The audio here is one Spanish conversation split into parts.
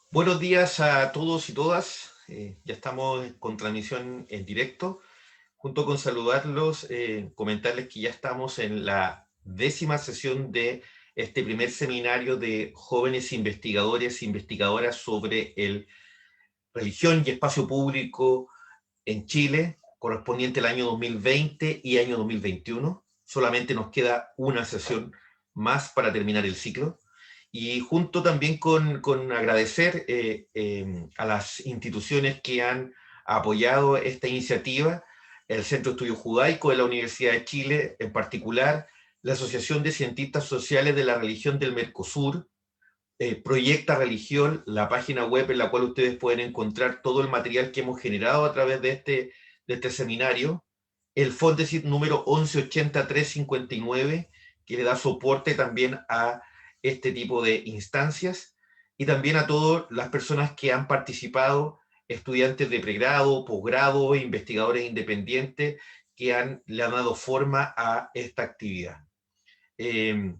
Buenos días a todos y todas. Ya estamos con transmisión en directo. Junto con saludarlos, comentarles que ya estamos en la 10ª sesión de este primer seminario de jóvenes investigadores e investigadoras sobre religión y espacio público en Chile, correspondiente al año 2020 y año 2021. Solamente nos queda una sesión más para terminar el ciclo. Y junto también con agradecer a las instituciones que han apoyado esta iniciativa, el Centro de Estudios Judaicos de la Universidad de Chile, en particular la Asociación de Cientistas Sociales de la Religión del Mercosur, Proyecta Religión, la página web en la cual ustedes pueden encontrar todo el material que hemos generado a través de este seminario, el Fondesit número 118359, que le da soporte también a este tipo de instancias, y también a todas las personas que han participado, estudiantes de pregrado, posgrado, investigadores independientes, que le han dado forma a esta actividad. Eh,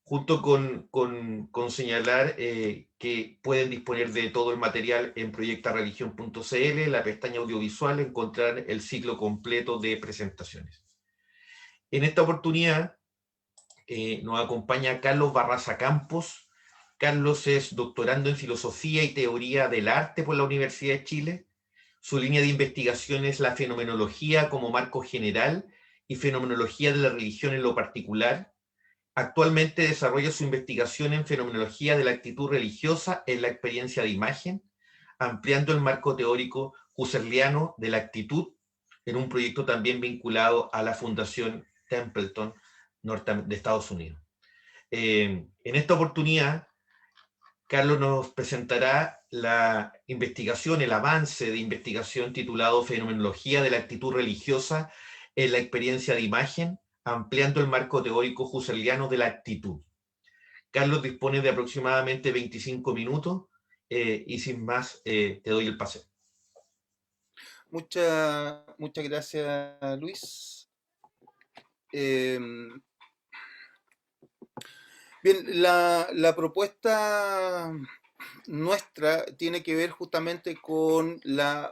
Junto con señalar que pueden disponer de todo el material en proyectareligión.cl, la pestaña audiovisual, encontrar el ciclo completo de presentaciones. En esta oportunidad nos acompaña Carlos Barraza Campos. Carlos es doctorando en Filosofía y Teoría del Arte por la Universidad de Chile. Su línea de investigación es la fenomenología como marco general y fenomenología de la religión en lo particular. Actualmente desarrolla su investigación en fenomenología de la actitud religiosa en la experiencia de imagen, ampliando el marco teórico husserliano de la actitud en un proyecto también vinculado a la Fundación Templeton de Estados Unidos. En esta oportunidad, Carlos nos presentará la investigación, el avance de investigación titulado Fenomenología de la actitud religiosa en la experiencia de imagen, ampliando el marco teórico husserliano de la actitud. Carlos dispone de aproximadamente 25 minutos y sin más te doy el pase. Muchas gracias, Luis. Bien, la propuesta nuestra tiene que ver justamente con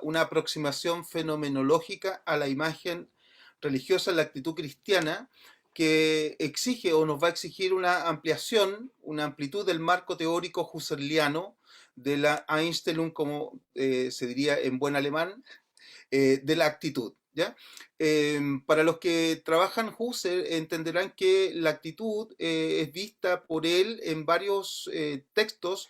una aproximación fenomenológica a la imagen religiosa, la actitud cristiana, que exige o nos va a exigir una ampliación, una amplitud del marco teórico husserliano de la Einstellung, como se diría en buen alemán, de la actitud. ¿Ya? Para los que trabajan Husserl entenderán que la actitud es vista por él en varios textos,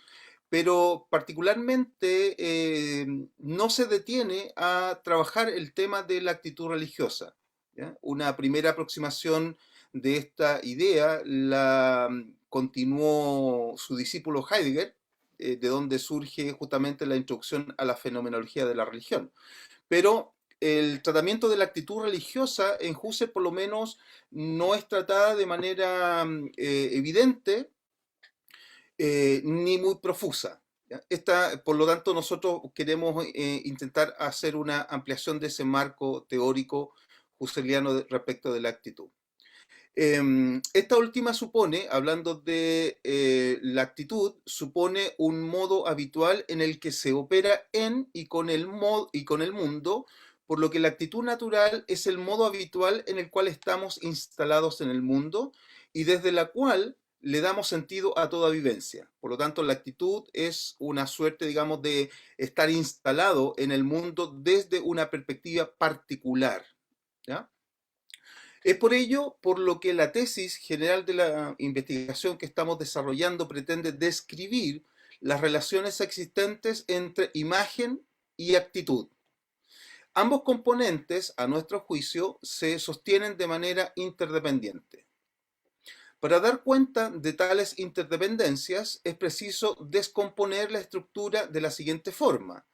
pero particularmente no se detiene a trabajar el tema de la actitud religiosa. ¿Ya? Una primera aproximación de esta idea la continuó su discípulo Heidegger, de donde surge justamente la introducción a la fenomenología de la religión. Pero el tratamiento de la actitud religiosa en Husserl por lo menos no es tratada de manera evidente ni muy profusa. ¿Ya? Por lo tanto, nosotros queremos intentar hacer una ampliación de ese marco teórico husserliano respecto de la actitud. Esta última supone, hablando de la actitud, supone un modo habitual en el que se opera en y con el mundo, por lo que la actitud natural es el modo habitual en el cual estamos instalados en el mundo y desde la cual le damos sentido a toda vivencia. Por lo tanto, la actitud es una suerte, digamos, de estar instalado en el mundo desde una perspectiva particular. ¿Ya? Es por ello por lo que la tesis general de la investigación que estamos desarrollando pretende describir las relaciones existentes entre imagen y actitud. Ambos componentes, a nuestro juicio, se sostienen de manera interdependiente. Para dar cuenta de tales interdependencias es preciso descomponer la estructura de la siguiente forma.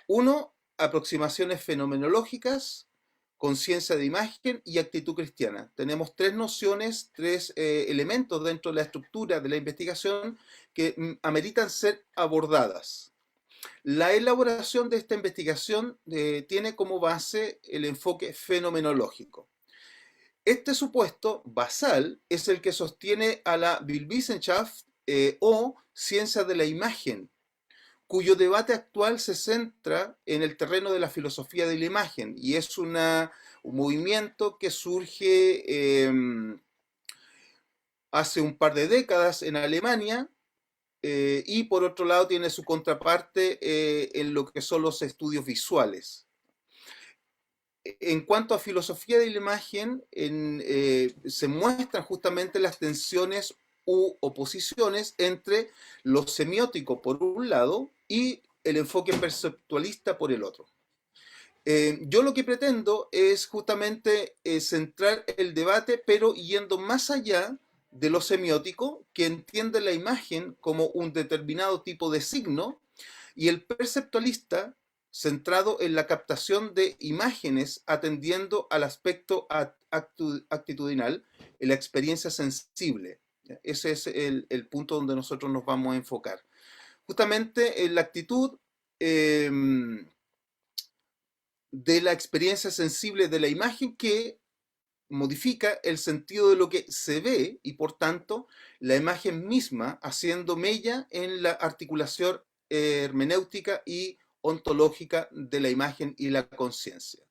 1. Aproximaciones fenomenológicas, conciencia de imagen y actitud cristiana. Tenemos tres nociones, tres elementos dentro de la estructura de la investigación que ameritan ser abordadas. La elaboración de esta investigación tiene como base el enfoque fenomenológico. Este supuesto basal es el que sostiene a la Bildwissenschaft o ciencia de la imagen, cuyo debate actual se centra en el terreno de la filosofía de la imagen, y es un movimiento que surge hace un par de décadas en Alemania, y por otro lado tiene su contraparte en lo que son los estudios visuales. En cuanto a filosofía de la imagen, se muestran justamente las tensiones u oposiciones entre lo semiótico por un lado y el enfoque perceptualista por el otro. Yo lo que pretendo es justamente centrar el debate, pero yendo más allá de lo semiótico, que entiende la imagen como un determinado tipo de signo, y el perceptualista centrado en la captación de imágenes atendiendo al aspecto actitudinal, en la experiencia sensible. Ese es el punto donde nosotros nos vamos a enfocar. Justamente en la actitud de la experiencia sensible de la imagen que modifica el sentido de lo que se ve y por tanto la imagen misma haciendo mella en la articulación hermenéutica y ontológica de la imagen y la conciencia.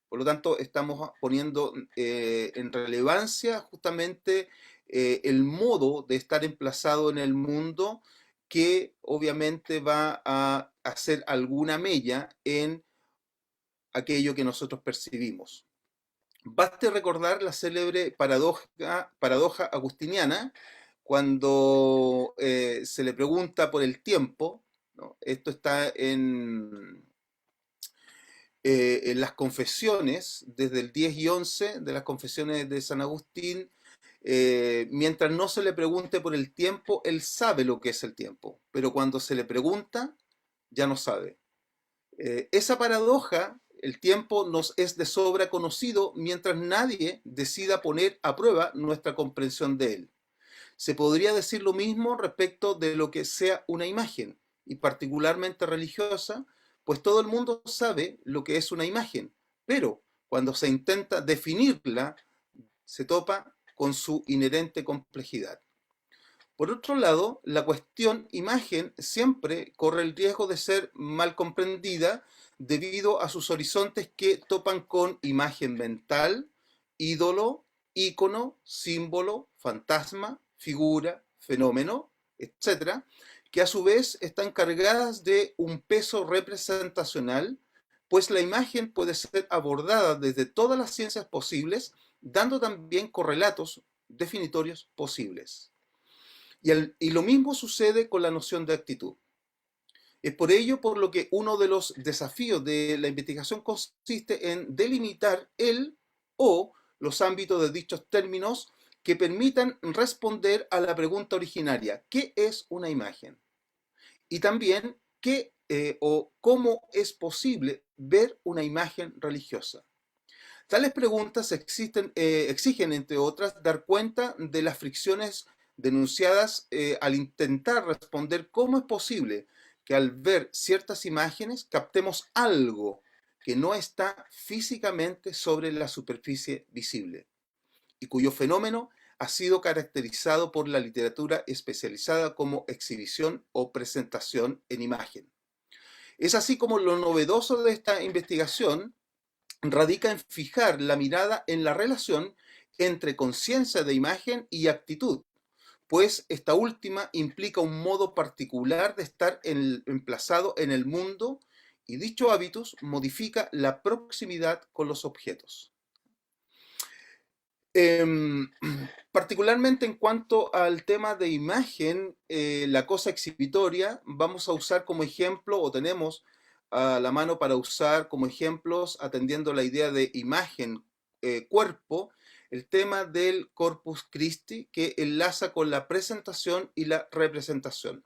Por lo tanto, estamos poniendo en relevancia justamente el modo de estar emplazado en el mundo que obviamente va a hacer alguna mella en aquello que nosotros percibimos. Baste recordar la célebre paradoja agustiniana cuando se le pregunta por el tiempo, ¿no? Esto está en las confesiones, desde el 10 y 11 de las confesiones de San Agustín. Mientras no se le pregunte por el tiempo, él sabe lo que es el tiempo, pero cuando se le pregunta, ya no sabe. Esa paradoja, el tiempo nos es de sobra conocido mientras nadie decida poner a prueba nuestra comprensión de él. Se podría decir lo mismo respecto de lo que sea una imagen, y particularmente religiosa, pues todo el mundo sabe lo que es una imagen, pero cuando se intenta definirla, se topa con su inherente complejidad. Por otro lado, la cuestión imagen siempre corre el riesgo de ser mal comprendida debido a sus horizontes que topan con imagen mental, ídolo, ícono, símbolo, fantasma, figura, fenómeno, etcétera, que a su vez están cargadas de un peso representacional, pues la imagen puede ser abordada desde todas las ciencias posibles, dando también correlatos definitorios posibles. Y lo mismo sucede con la noción de actitud. Es por ello por lo que uno de los desafíos de la investigación consiste en delimitar el o los ámbitos de dichos términos que permitan responder a la pregunta originaria: ¿qué es una imagen? Y también qué o cómo es posible ver una imagen religiosa. Tales preguntas exigen, entre otras, dar cuenta de las fricciones denunciadas al intentar responder cómo es posible que al ver ciertas imágenes captemos algo que no está físicamente sobre la superficie visible y cuyo fenómeno ha sido caracterizado por la literatura especializada como exhibición o presentación en imagen. Es así como lo novedoso de esta investigación radica en fijar la mirada en la relación entre conciencia de imagen y actitud, pues esta última implica un modo particular de estar emplazado en el mundo, y dicho hábitus modifica la proximidad con los objetos. Particularmente en cuanto al tema de imagen, la cosa exhibitoria, vamos a usar como ejemplo, o tenemos a la mano para usar como ejemplos, atendiendo la idea de imagen, cuerpo, el tema del Corpus Christi, que enlaza con la presentación y la representación.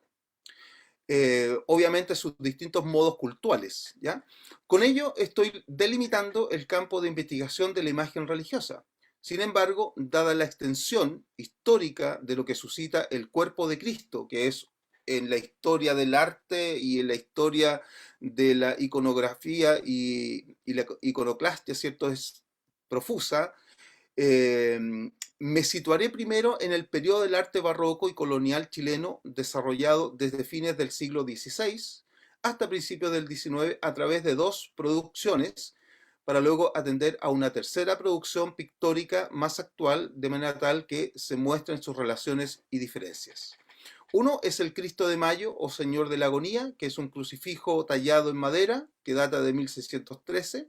Obviamente sus distintos modos cultuales, ¿ya? Con ello estoy delimitando el campo de investigación de la imagen religiosa. Sin embargo, dada la extensión histórica de lo que suscita el cuerpo de Cristo, que es en la historia del arte y en la historia de la iconografía y la iconoclastia, ¿cierto?, es profusa, me situaré primero en el periodo del arte barroco y colonial chileno desarrollado desde fines del siglo XVI hasta principios del XIX a través de 2 producciones, para luego atender a una tercera producción pictórica más actual, de manera tal que se muestren sus relaciones y diferencias. Uno es el Cristo de Mayo o Señor de la Agonía, que es un crucifijo tallado en madera que data de 1613,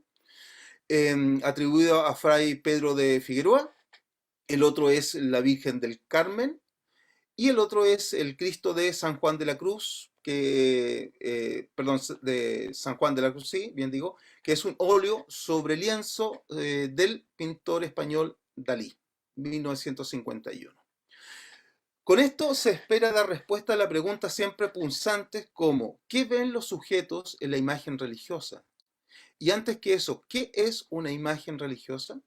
atribuido a Fray Pedro de Figueroa. El otro es la Virgen del Carmen y el otro es el Cristo de San Juan de la Cruz, perdón, de San Juan de la Cruz, sí, bien digo, que es un óleo sobre lienzo del pintor español Dalí, 1951. Con esto se espera dar respuesta a la pregunta siempre punzante como ¿qué ven los sujetos en la imagen religiosa? Y antes que eso, ¿qué es una imagen religiosa?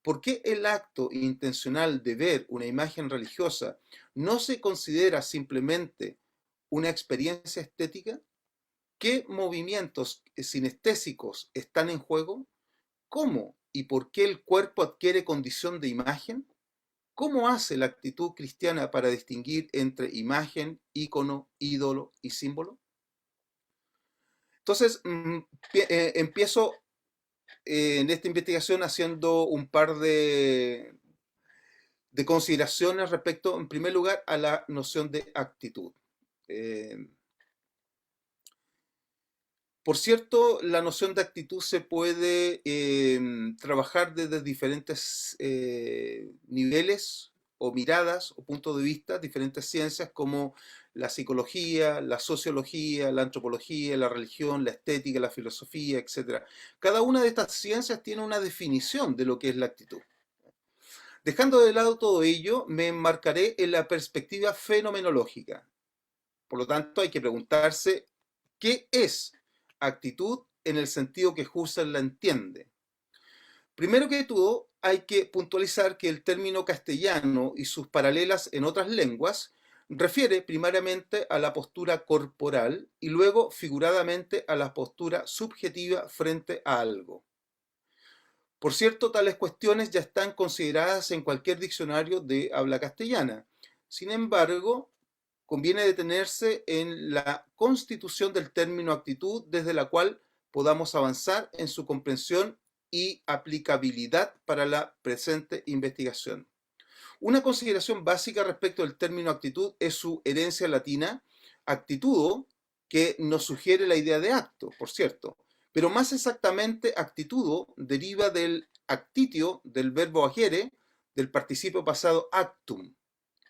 ¿Por qué el acto intencional de ver una imagen religiosa no se considera simplemente una experiencia estética? ¿Qué movimientos sinestésicos están en juego? ¿Cómo y por qué el cuerpo adquiere condición de imagen? ¿Cómo hace la actitud cristiana para distinguir entre imagen, ícono, ídolo y símbolo? Entonces, empiezo en esta investigación haciendo un par de consideraciones respecto, en primer lugar, a la noción de actitud. Eh, por cierto, la noción de actitud se puede trabajar desde diferentes niveles o miradas o puntos de vista, diferentes ciencias como la psicología, la sociología, la antropología, la religión, la estética, la filosofía, etc. Cada una de estas ciencias tiene una definición de lo que es la actitud. Dejando de lado todo ello, me enmarcaré en la perspectiva fenomenológica. Por lo tanto, hay que preguntarse, ¿qué es actitud en el sentido que Husserl la entiende? Primero que todo, hay que puntualizar que el término castellano y sus paralelas en otras lenguas refiere primariamente a la postura corporal y luego figuradamente a la postura subjetiva frente a algo. Por cierto, tales cuestiones ya están consideradas en cualquier diccionario de habla castellana. Sin embargo, conviene detenerse en la constitución del término actitud desde la cual podamos avanzar en su comprensión y aplicabilidad para la presente investigación. Una consideración básica respecto del término actitud es su herencia latina, actitudo, que nos sugiere la idea de acto, por cierto, pero más exactamente actitudo deriva del actitio del verbo agere, del participio pasado actum,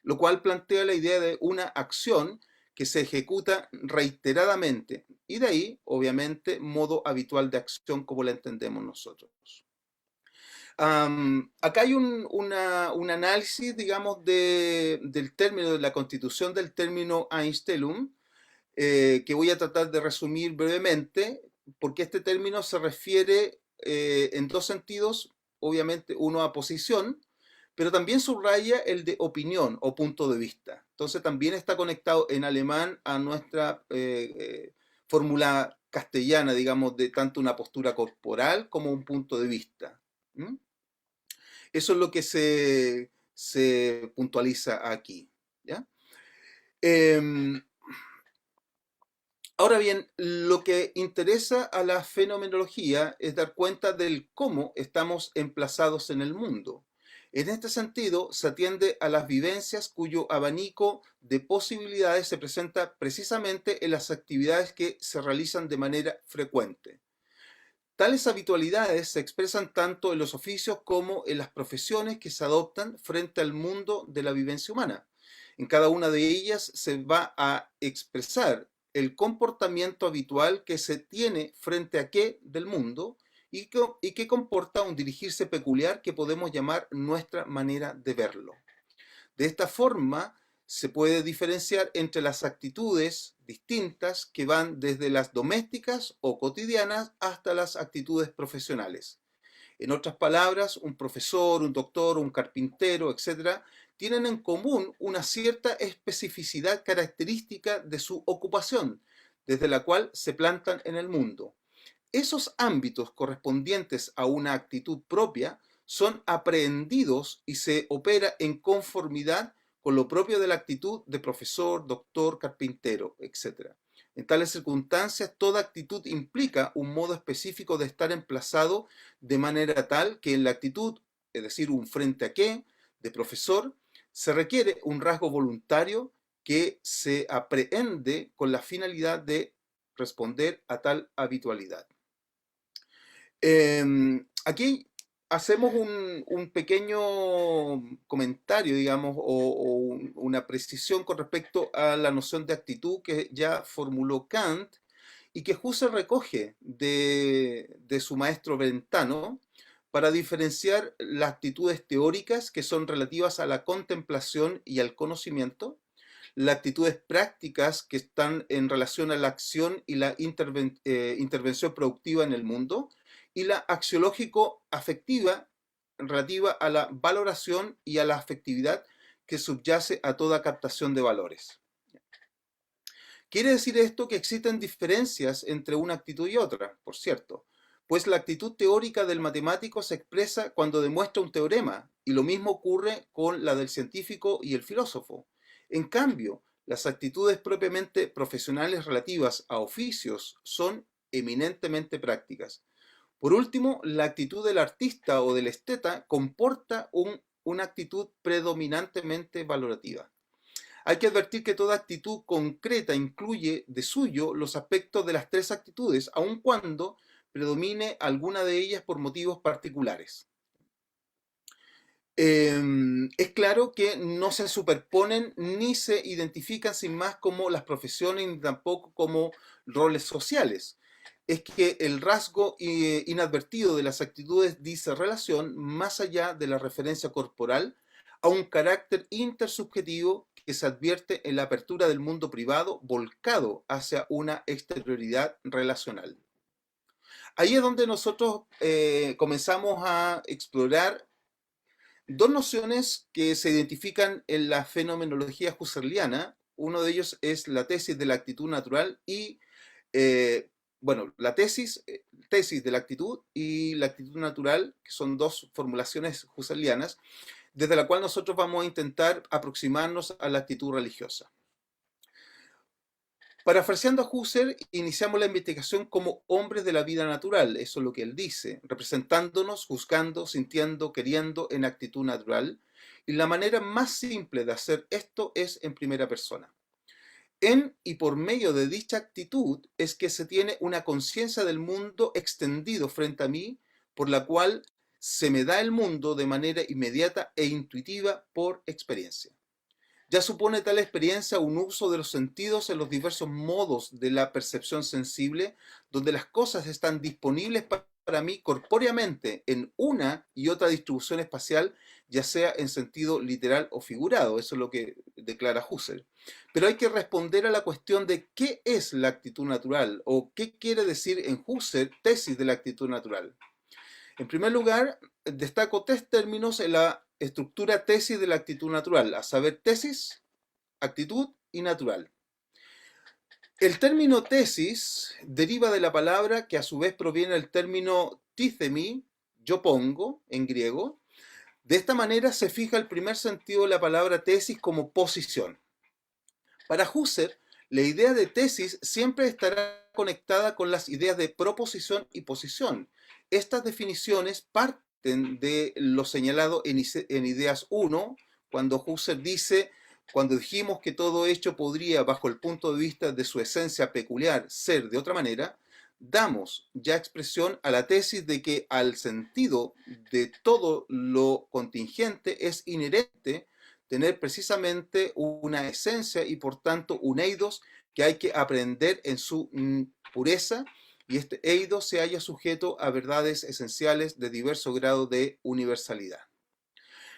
lo cual plantea la idea de una acción que se ejecuta reiteradamente, y de ahí, obviamente, modo habitual de acción como la entendemos nosotros. Acá hay un análisis, digamos, del término, de la constitución del término Einstellung, que voy a tratar de resumir brevemente, porque este término se refiere en dos sentidos, obviamente uno a posición, pero también subraya el de opinión o punto de vista. Entonces también está conectado en alemán a nuestra fórmula castellana, digamos, de tanto una postura corporal como un punto de vista. ¿Mm? Eso es lo que se puntualiza aquí. ¿Ya? Ahora bien, lo que interesa a la fenomenología es dar cuenta del cómo estamos emplazados en el mundo. En este sentido, se atiende a las vivencias cuyo abanico de posibilidades se presenta precisamente en las actividades que se realizan de manera frecuente. Tales habitualidades se expresan tanto en los oficios como en las profesiones que se adoptan frente al mundo de la vivencia humana. En cada una de ellas se va a expresar el comportamiento habitual que se tiene frente a qué del mundo y que comporta un dirigirse peculiar que podemos llamar nuestra manera de verlo. De esta forma, se puede diferenciar entre las actitudes distintas que van desde las domésticas o cotidianas hasta las actitudes profesionales. En otras palabras, un profesor, un doctor, un carpintero, etc., tienen en común una cierta especificidad característica de su ocupación, desde la cual se plantan en el mundo. Esos ámbitos correspondientes a una actitud propia son aprehendidos y se opera en conformidad con lo propio de la actitud de profesor, doctor, carpintero, etc. En tales circunstancias, toda actitud implica un modo específico de estar emplazado de manera tal que en la actitud, es decir, un frente a qué, de profesor, se requiere un rasgo voluntario que se aprehende con la finalidad de responder a tal habitualidad. Aquí hacemos un pequeño comentario, digamos, o una precisión con respecto a la noción de actitud que ya formuló Kant y que Husserl recoge de su maestro Brentano para diferenciar las actitudes teóricas que son relativas a la contemplación y al conocimiento, las actitudes prácticas que están en relación a la acción y la intervención productiva en el mundo, y la axiológico-afectiva relativa a la valoración y a la afectividad que subyace a toda captación de valores. Quiere decir esto que existen diferencias entre una actitud y otra, por cierto, pues la actitud teórica del matemático se expresa cuando demuestra un teorema, y lo mismo ocurre con la del científico y el filósofo. En cambio, las actitudes propiamente profesionales relativas a oficios son eminentemente prácticas. Por último, la actitud del artista o del esteta comporta una actitud predominantemente valorativa. Hay que advertir que toda actitud concreta incluye de suyo los aspectos de las tres actitudes, aun cuando predomine alguna de ellas por motivos particulares. Es claro que no se superponen ni se identifican sin más como las profesiones ni tampoco como roles sociales. Es que el rasgo inadvertido de las actitudes dice relación más allá de la referencia corporal a un carácter intersubjetivo que se advierte en la apertura del mundo privado volcado hacia una exterioridad relacional. Ahí es donde nosotros comenzamos a explorar dos nociones que se identifican en la fenomenología husserliana. Uno de ellos es la tesis de la actitud natural y, bueno, la tesis de la actitud y la actitud natural, que son dos formulaciones husserlianas, desde la cual nosotros vamos a intentar aproximarnos a la actitud religiosa. Parafraseando a Husserl, iniciamos la investigación como hombres de la vida natural, eso es lo que él dice, representándonos, juzgando, sintiendo, queriendo en actitud natural, y la manera más simple de hacer esto es en primera persona. En y por medio de dicha actitud es que se tiene una conciencia del mundo extendido frente a mí, por la cual se me da el mundo de manera inmediata e intuitiva por experiencia. Ya supone tal experiencia un uso de los sentidos en los diversos modos de la percepción sensible, donde las cosas están disponibles para mí corpóreamente en una y otra distribución espacial, ya sea en sentido literal o figurado. Eso es lo que declara Husserl. Pero hay que responder a la cuestión de qué es la actitud natural o qué quiere decir en Husserl tesis de la actitud natural. En primer lugar, destaco tres términos en la estructura tesis de la actitud natural, a saber, tesis, actitud y natural. El término tesis deriva de la palabra que a su vez proviene del término tithemi, yo pongo, en griego. De esta manera se fija el primer sentido de la palabra tesis como posición. Para Husserl, la idea de tesis siempre estará conectada con las ideas de proposición y posición. Estas definiciones parten de lo señalado en Ideas 1, cuando Husserl dice: cuando dijimos que todo hecho podría, bajo el punto de vista de su esencia peculiar, ser de otra manera, damos ya expresión a la tesis de que al sentido de todo lo contingente es inherente tener precisamente una esencia y por tanto un eidos que hay que aprender en su pureza, y este eidos se halla sujeto a verdades esenciales de diverso grado de universalidad.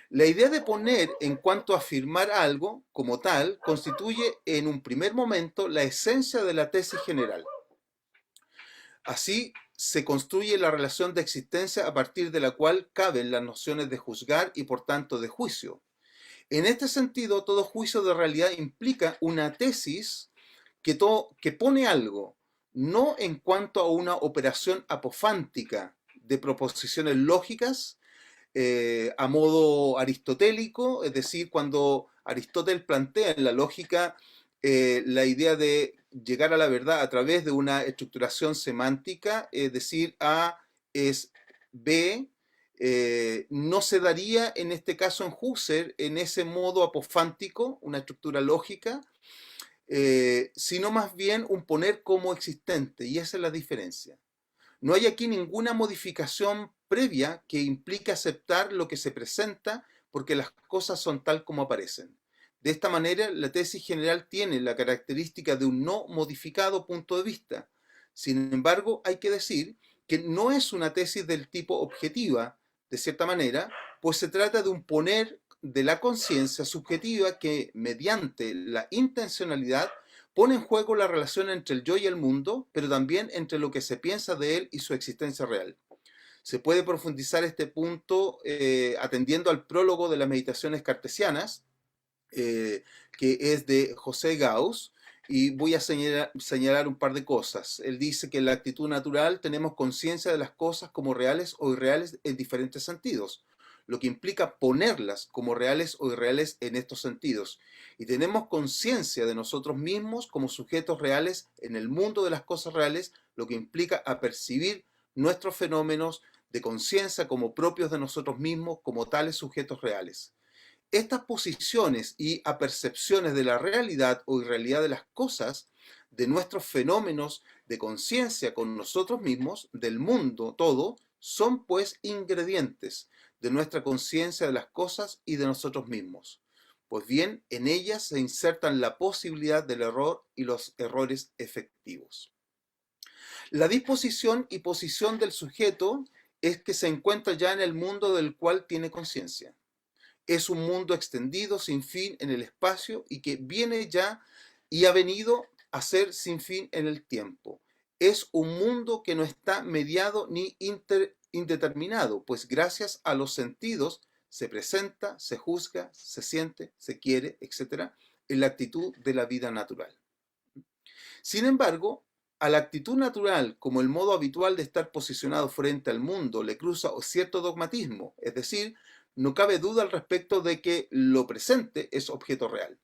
La idea de poner en cuanto a afirmar algo como tal constituye en un primer momento la esencia de la tesis general. Así se construye la relación de existencia a partir de la cual caben las nociones de juzgar y por tanto de juicio. En este sentido, todo juicio de realidad implica una tesis que pone algo, no en cuanto a una operación apofántica de proposiciones lógicas a modo aristotélico, es decir, cuando Aristóteles plantea en la lógica la idea de llegar a la verdad a través de una estructuración semántica, es decir, A es B, no se daría en este caso en Husserl en ese modo apofántico, una estructura lógica, sino más bien un poner como existente, y esa es la diferencia. No hay aquí ninguna modificación previa que implique aceptar lo que se presenta porque las cosas son tal como aparecen. De esta manera, la tesis general tiene la característica de un no modificado punto de vista. Sin embargo, hay que decir que no es una tesis del tipo objetiva, de cierta manera, pues se trata de un poner de la conciencia subjetiva que, mediante la intencionalidad, pone en juego la relación entre el yo y el mundo, pero también entre lo que se piensa de él y su existencia real. Se puede profundizar este punto atendiendo al prólogo de las meditaciones cartesianas, que es de José Gauss, y voy a señalar un par de cosas. Él dice que en la actitud natural tenemos conciencia de las cosas como reales o irreales en diferentes sentidos, lo que implica ponerlas como reales o irreales en estos sentidos. Y tenemos conciencia de nosotros mismos como sujetos reales en el mundo de las cosas reales, lo que implica apercibir nuestros fenómenos de conciencia como propios de nosotros mismos, como tales sujetos reales. Estas posiciones y apercepciones de la realidad o irrealidad de las cosas, de nuestros fenómenos de conciencia con nosotros mismos, del mundo todo, son pues ingredientes de nuestra conciencia de las cosas y de nosotros mismos. Pues bien, en ellas se insertan la posibilidad del error y los errores efectivos. La disposición y posición del sujeto es que se encuentra ya en el mundo del cual tiene conciencia. Es un mundo extendido sin fin en el espacio y que viene ya y ha venido a ser sin fin en el tiempo. Es un mundo que no está mediado ni indeterminado, pues gracias a los sentidos se presenta, se juzga, se siente, se quiere, etcétera, en la actitud de la vida natural. Sin embargo, a la actitud natural, como el modo habitual de estar posicionado frente al mundo, le cruza cierto dogmatismo, es decir, no cabe duda al respecto de que lo presente es objeto real.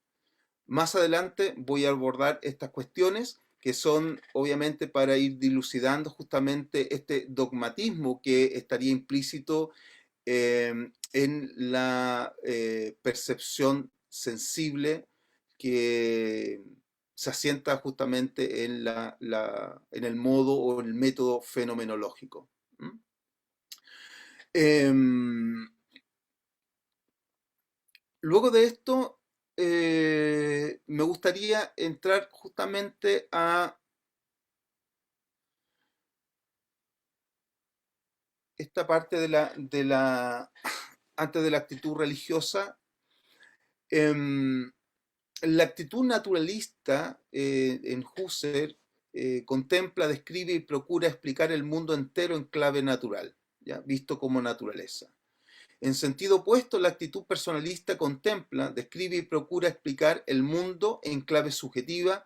Más adelante voy a abordar estas cuestiones que son obviamente para ir dilucidando justamente este dogmatismo que estaría implícito en la percepción sensible que se asienta justamente en el modo o el método fenomenológico. ¿Mm? Luego de esto, me gustaría entrar justamente a esta parte antes de la actitud religiosa. La actitud naturalista en Husserl contempla, describe y procura explicar el mundo entero en clave natural, ¿ya? Visto como naturaleza. En sentido opuesto, la actitud personalista contempla, describe y procura explicar el mundo en clave subjetiva,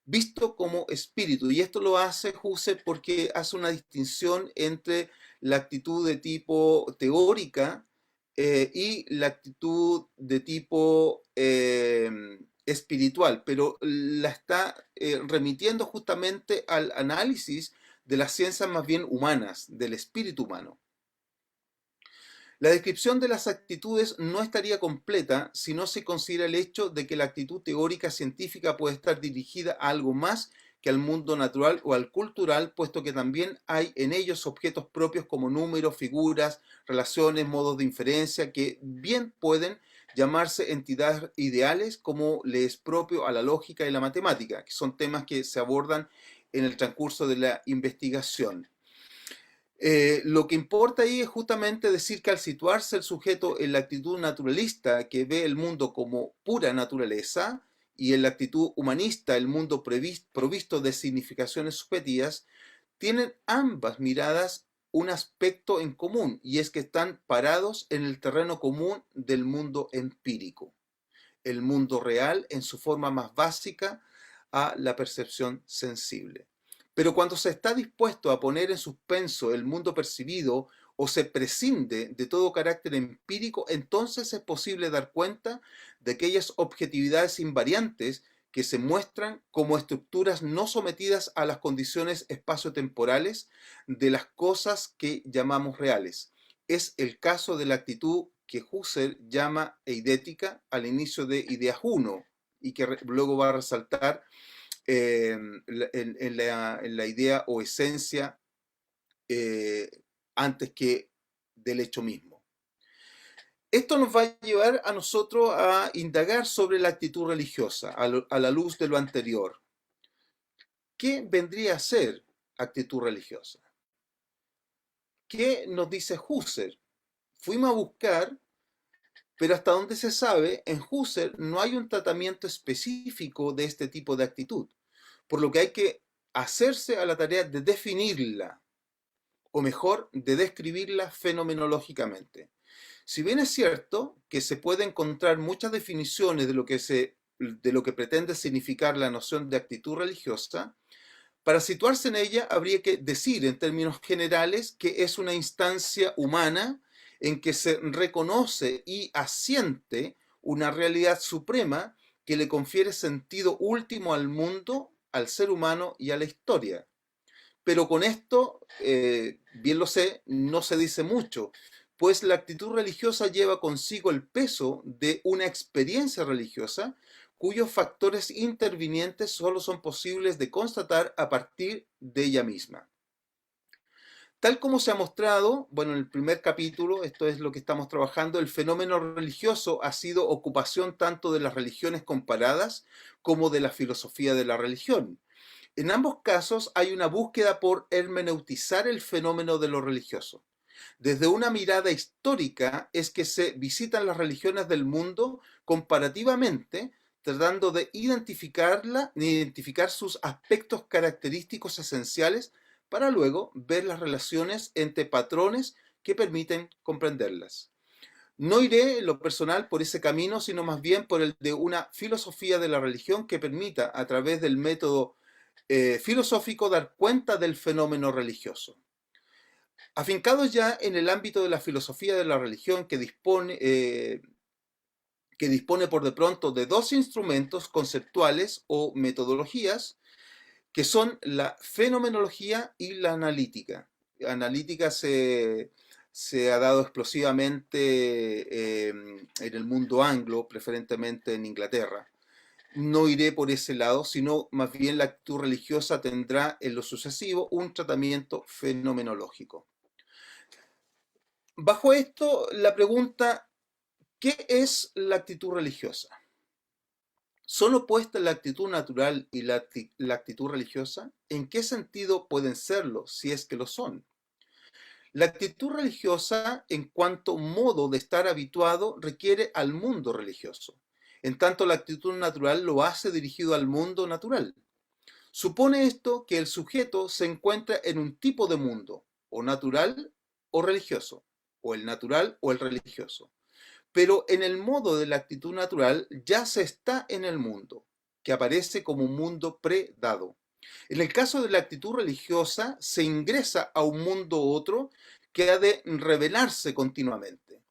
visto como espíritu. Y esto lo hace Husserl porque hace una distinción entre la actitud de tipo teórica y la actitud de tipo espiritual, pero la está remitiendo justamente al análisis de las ciencias más bien humanas, del espíritu humano. La descripción de las actitudes no estaría completa si no se considera el hecho de que la actitud teórica científica puede estar dirigida a algo más que al mundo natural o al cultural, puesto que también hay en ellos objetos propios como números, figuras, relaciones, modos de inferencia, que bien pueden llamarse entidades ideales como le es propio a la lógica y la matemática, que son temas que se abordan en el transcurso de la investigación. Lo que importa ahí es justamente decir que al situarse el sujeto en la actitud naturalista, que ve el mundo como pura naturaleza, y en la actitud humanista, el mundo provisto de significaciones subjetivas, tienen ambas miradas un aspecto en común, y es que están parados en el terreno común del mundo empírico, el mundo real en su forma más básica a la percepción sensible. Pero cuando se está dispuesto a poner en suspenso el mundo percibido o se prescinde de todo carácter empírico, entonces es posible dar cuenta de aquellas objetividades invariantes que se muestran como estructuras no sometidas a las condiciones espaciotemporales de las cosas que llamamos reales. Es el caso de la actitud que Husserl llama eidética al inicio de Ideas 1 y que luego va a resaltar en la idea o esencia eh, antes que del hecho mismo. Esto nos va a llevar a nosotros a indagar sobre la actitud religiosa, a la luz de lo anterior. ¿Qué vendría a ser actitud religiosa? ¿Qué nos dice Husserl? Fuimos a buscar, pero hasta donde se sabe, en Husserl no hay un tratamiento específico de este tipo de actitud, por lo que hay que hacerse a la tarea de definirla, o mejor, de describirla fenomenológicamente. Si bien es cierto que se puede encontrar muchas definiciones de lo que pretende significar la noción de actitud religiosa, para situarse en ella habría que decir en términos generales que es una instancia humana en que se reconoce y asiente una realidad suprema que le confiere sentido último al mundo, al ser humano y a la historia. Pero con esto, bien lo sé, no se dice mucho, pues la actitud religiosa lleva consigo el peso de una experiencia religiosa cuyos factores intervinientes solo son posibles de constatar a partir de ella misma. Tal como se ha mostrado, bueno, en el primer capítulo, esto es lo que estamos trabajando, el fenómeno religioso ha sido ocupación tanto de las religiones comparadas como de la filosofía de la religión. En ambos casos hay una búsqueda por hermeneutizar el fenómeno de lo religioso. Desde una mirada histórica es que se visitan las religiones del mundo comparativamente, tratando de identificar sus aspectos característicos esenciales para luego ver las relaciones entre patrones que permiten comprenderlas. No iré en lo personal por ese camino, sino más bien por el de una filosofía de la religión que permita, a través del método filosófico, dar cuenta del fenómeno religioso. Afincados ya en el ámbito de la filosofía de la religión que dispone por de pronto de dos instrumentos conceptuales o metodologías, que son la fenomenología y la analítica. La analítica se ha dado explosivamente en el mundo anglo, preferentemente en Inglaterra. No iré por ese lado, sino más bien la actitud religiosa tendrá en lo sucesivo un tratamiento fenomenológico. Bajo esto, la pregunta, ¿qué es la actitud religiosa? ¿Son opuestas la actitud natural y la actitud religiosa? ¿En qué sentido pueden serlo, si es que lo son? La actitud religiosa, en cuanto modo de estar habituado, requiere al mundo religioso. En tanto, la actitud natural lo hace dirigido al mundo natural. Supone esto que el sujeto se encuentra en un tipo de mundo, o natural o religioso, o el natural o el religioso. Pero en el modo de la actitud natural ya se está en el mundo, que aparece como un mundo predado. En el caso de la actitud religiosa, se ingresa a un mundo otro que ha de revelarse continuamente.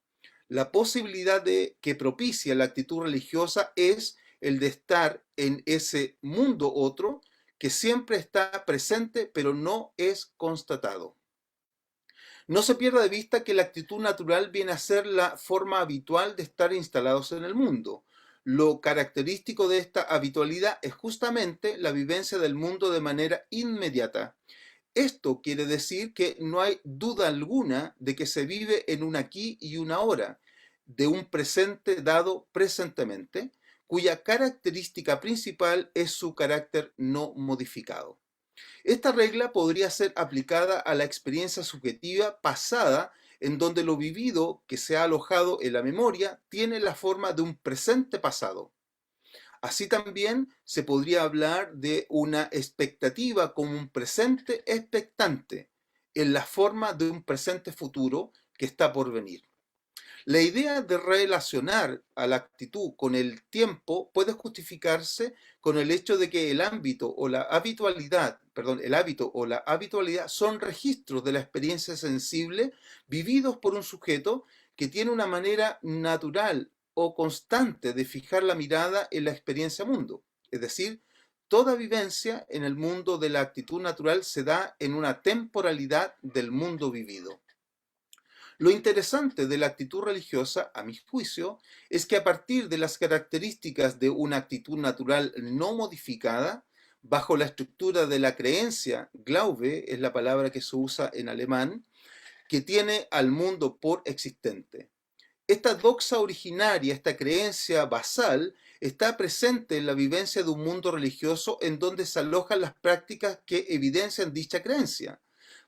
La posibilidad que propicia la actitud religiosa es el de estar en ese mundo otro que siempre está presente pero no es constatado. No se pierda de vista que la actitud natural viene a ser la forma habitual de estar instalados en el mundo. Lo característico de esta habitualidad es justamente la vivencia del mundo de manera inmediata. Esto quiere decir que no hay duda alguna de que se vive en un aquí y un ahora, de un presente dado presentemente, cuya característica principal es su carácter no modificado. Esta regla podría ser aplicada a la experiencia subjetiva pasada, en donde lo vivido que se ha alojado en la memoria tiene la forma de un presente pasado. Así también se podría hablar de una expectativa como un presente expectante, en la forma de un presente futuro que está por venir. La idea de relacionar a la actitud con el tiempo puede justificarse con el hecho de que el hábito o la habitualidad son registros de la experiencia sensible vividos por un sujeto que tiene una manera natural o constante de fijar la mirada en la experiencia mundo. Es decir, toda vivencia en el mundo de la actitud natural se da en una temporalidad del mundo vivido. Lo interesante de la actitud religiosa, a mi juicio, es que a partir de las características de una actitud natural no modificada, bajo la estructura de la creencia, Glaube es la palabra que se usa en alemán, que tiene al mundo por existente. Esta doxa originaria, esta creencia basal, está presente en la vivencia de un mundo religioso en donde se alojan las prácticas que evidencian dicha creencia.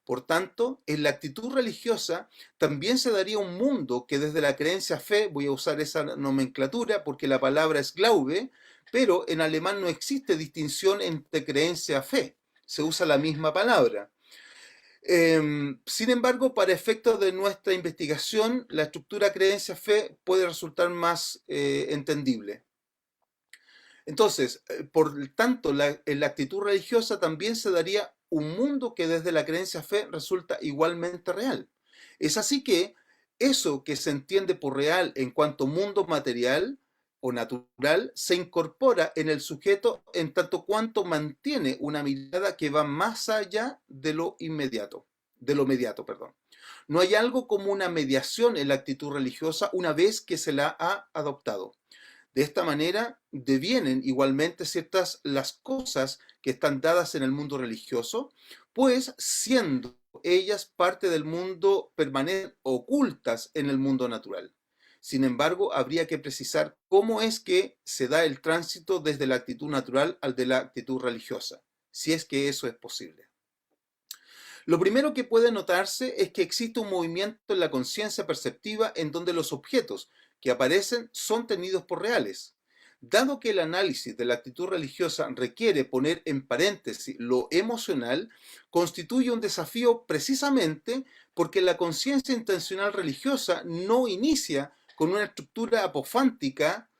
Por tanto, en la actitud religiosa también se daría un mundo que desde la creencia fe, voy a usar esa nomenclatura porque la palabra es Glaube, pero en alemán no existe distinción entre creencia y fe, se usa la misma palabra. Sin embargo, para efectos de nuestra investigación, la estructura creencia-fe puede resultar más entendible. Entonces, por tanto, en la actitud religiosa también se daría un mundo que desde la creencia-fe resulta igualmente real. Es así que eso que se entiende por real en cuanto mundo material o natural se incorpora en el sujeto en tanto cuanto mantiene una mirada que va más allá de lo inmediato, de lo mediato, perdón. No hay algo como una mediación en la actitud religiosa una vez que se la ha adoptado. De esta manera devienen igualmente ciertas las cosas que están dadas en el mundo religioso, pues siendo ellas parte del mundo permanecen ocultas en el mundo natural. Sin embargo, habría que precisar cómo es que se da el tránsito desde la actitud natural al de la actitud religiosa, si es que eso es posible. Lo primero que puede notarse es que existe un movimiento en la conciencia perceptiva en donde los objetos que aparecen son tenidos por reales. Dado que el análisis de la actitud religiosa requiere poner en paréntesis lo emocional, constituye un desafío precisamente porque la conciencia intencional religiosa no inicia con una estructura apofántica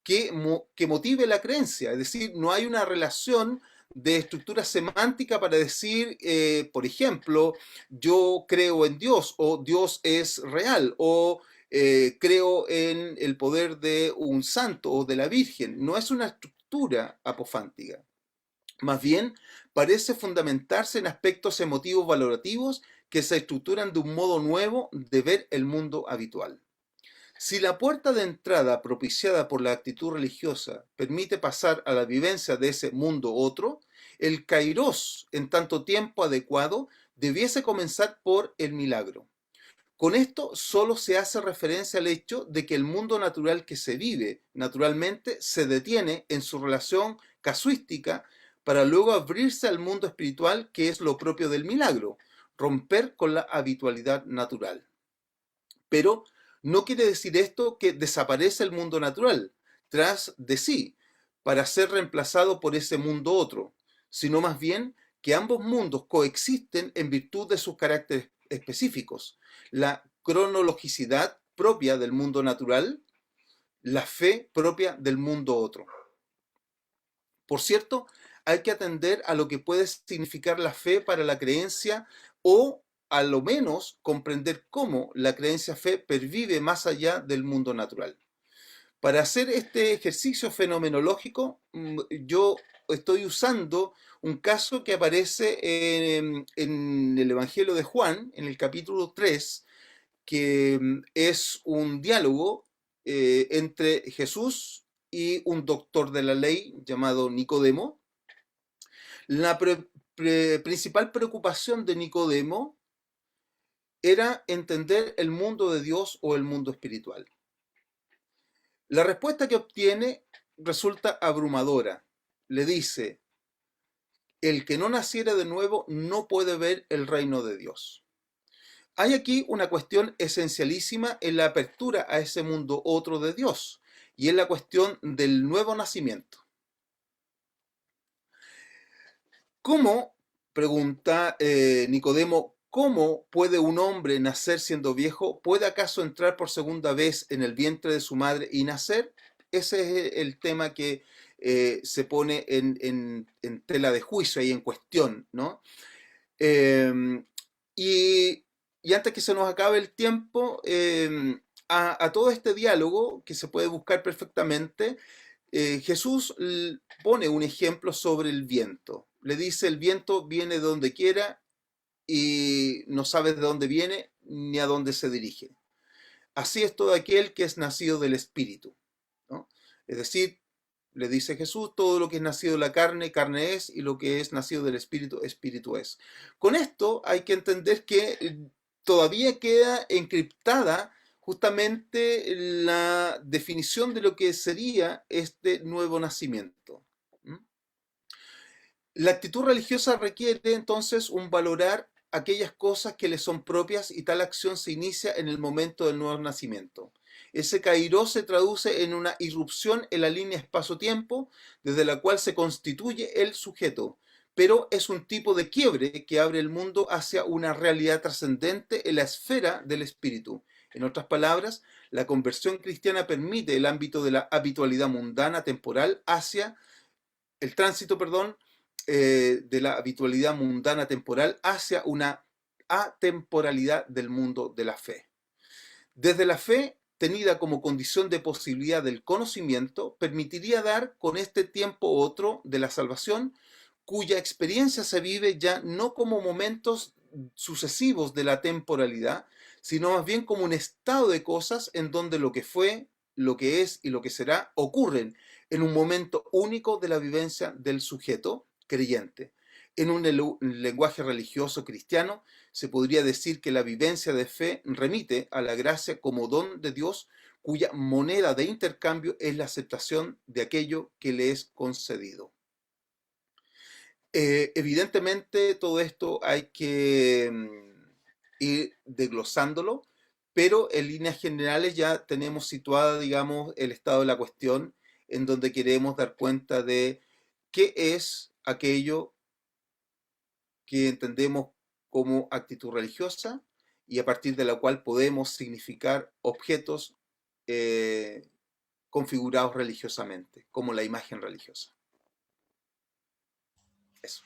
que motive la creencia, es decir, no hay una relación de estructura semántica para decir, por ejemplo, yo creo en Dios o Dios es real o creo en el poder de un santo o de la Virgen. No es una estructura apofántica. Más bien, parece fundamentarse en aspectos emotivos valorativos que se estructuran de un modo nuevo de ver el mundo habitual. Si la puerta de entrada propiciada por la actitud religiosa permite pasar a la vivencia de ese mundo otro, el kairos, en tanto tiempo adecuado, debiese comenzar por el milagro. Con esto solo se hace referencia al hecho de que el mundo natural que se vive naturalmente se detiene en su relación casuística para luego abrirse al mundo espiritual que es lo propio del milagro, romper con la habitualidad natural. Pero no quiere decir esto que desaparece el mundo natural tras de sí para ser reemplazado por ese mundo otro, sino más bien que ambos mundos coexisten en virtud de sus caracteres específicos, la cronologicidad propia del mundo natural, la fe propia del mundo otro. Por cierto, hay que atender a lo que puede significar la fe para la creencia o a lo menos comprender cómo la creencia fe pervive más allá del mundo natural. Para hacer este ejercicio fenomenológico, yo estoy usando un caso que aparece en el Evangelio de Juan, en el capítulo 3, que es un diálogo entre Jesús y un doctor de la ley llamado Nicodemo. La principal preocupación de Nicodemo era entender el mundo de Dios o el mundo espiritual. La respuesta que obtiene resulta abrumadora. Le dice, el que no naciera de nuevo no puede ver el reino de Dios. Hay aquí una cuestión esencialísima en la apertura a ese mundo otro de Dios, y es la cuestión del nuevo nacimiento. ¿Cómo, pregunta Nicodemo, cómo puede un hombre nacer siendo viejo? ¿Puede acaso entrar por segunda vez en el vientre de su madre y nacer? Ese es el tema que se pone en tela de juicio y en cuestión, ¿no? Eh, y, y antes que se nos acabe el tiempo, a todo este diálogo, que se puede buscar perfectamente, Jesús pone un ejemplo sobre el viento. Le dice, el viento viene de donde quiera y no sabe de dónde viene ni a dónde se dirige. Así es todo aquel que es nacido del Espíritu, ¿no? Es decir, le dice Jesús, todo lo que es nacido de la carne, carne es, y lo que es nacido del Espíritu, Espíritu es. Con esto hay que entender que todavía queda encriptada justamente la definición de lo que sería este nuevo nacimiento. ¿Mm? La actitud religiosa requiere entonces un valorar aquellas cosas que le son propias y tal acción se inicia en el momento del nuevo nacimiento. Ese kairos se traduce en una irrupción en la línea espacio-tiempo desde la cual se constituye el sujeto, pero es un tipo de quiebre que abre el mundo hacia una realidad trascendente en la esfera del espíritu. En otras palabras, la conversión cristiana permite el ámbito de la habitualidad mundana temporal hacia el tránsito, perdón, de la habitualidad mundana temporal hacia una atemporalidad del mundo de la fe. Desde la fe, tenida como condición de posibilidad del conocimiento, permitiría dar con este tiempo otro de la salvación, cuya experiencia se vive ya no como momentos sucesivos de la temporalidad, sino más bien como un estado de cosas en donde lo que fue, lo que es y lo que será ocurren en un momento único de la vivencia del sujeto creyente. En un lenguaje religioso cristiano, se podría decir que la vivencia de fe remite a la gracia como don de Dios, cuya moneda de intercambio es la aceptación de aquello que le es concedido. Evidentemente todo esto hay que ir desglosándolo, pero en líneas generales ya tenemos situada, digamos, el estado de la cuestión en donde queremos dar cuenta de qué es aquello que entendemos como actitud religiosa y a partir de la cual podemos significar objetos eh, configurados religiosamente, como la imagen religiosa. Eso.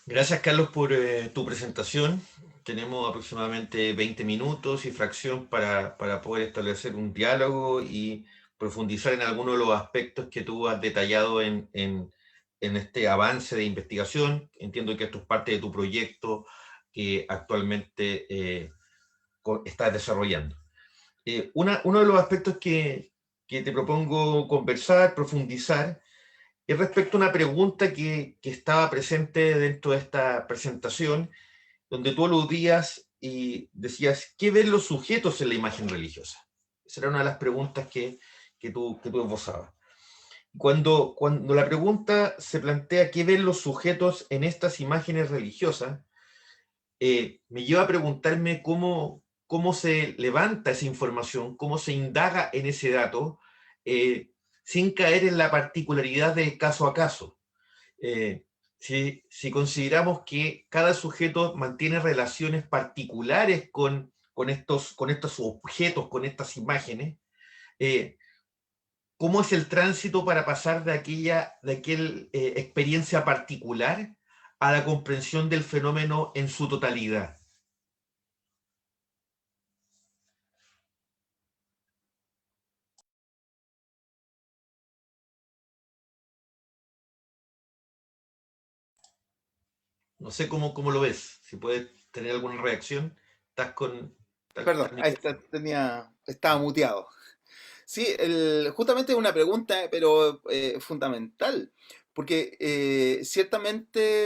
Gracias, Carlos, por tu presentación. Tenemos aproximadamente 20 minutos y fracción para poder establecer un diálogo y profundizar en algunos de los aspectos que tú has detallado en este avance de investigación. Entiendo que esto es parte de tu proyecto que actualmente estás desarrollando. Uno de los aspectos que te propongo conversar, profundizar, es respecto a una pregunta que estaba presente dentro de esta presentación, donde tú aludías y decías, ¿qué ven los sujetos en la imagen religiosa? Esa era una de las preguntas que tú esbozabas. Cuando la pregunta se plantea, ¿qué ven los sujetos en estas imágenes religiosas? Me lleva a preguntarme cómo se levanta esa información, cómo se indaga en ese dato, eh, sin caer en la particularidad de caso a caso. Eh, si consideramos que cada sujeto mantiene relaciones particulares con estos objetos, con estas imágenes, eh, ¿cómo es el tránsito para pasar de aquella experiencia particular a la comprensión del fenómeno en su totalidad? No sé cómo lo ves, si puedes tener alguna reacción. Estás con... Perdón, ahí está, estaba muteado. Sí, justamente es una pregunta, pero fundamental, porque ciertamente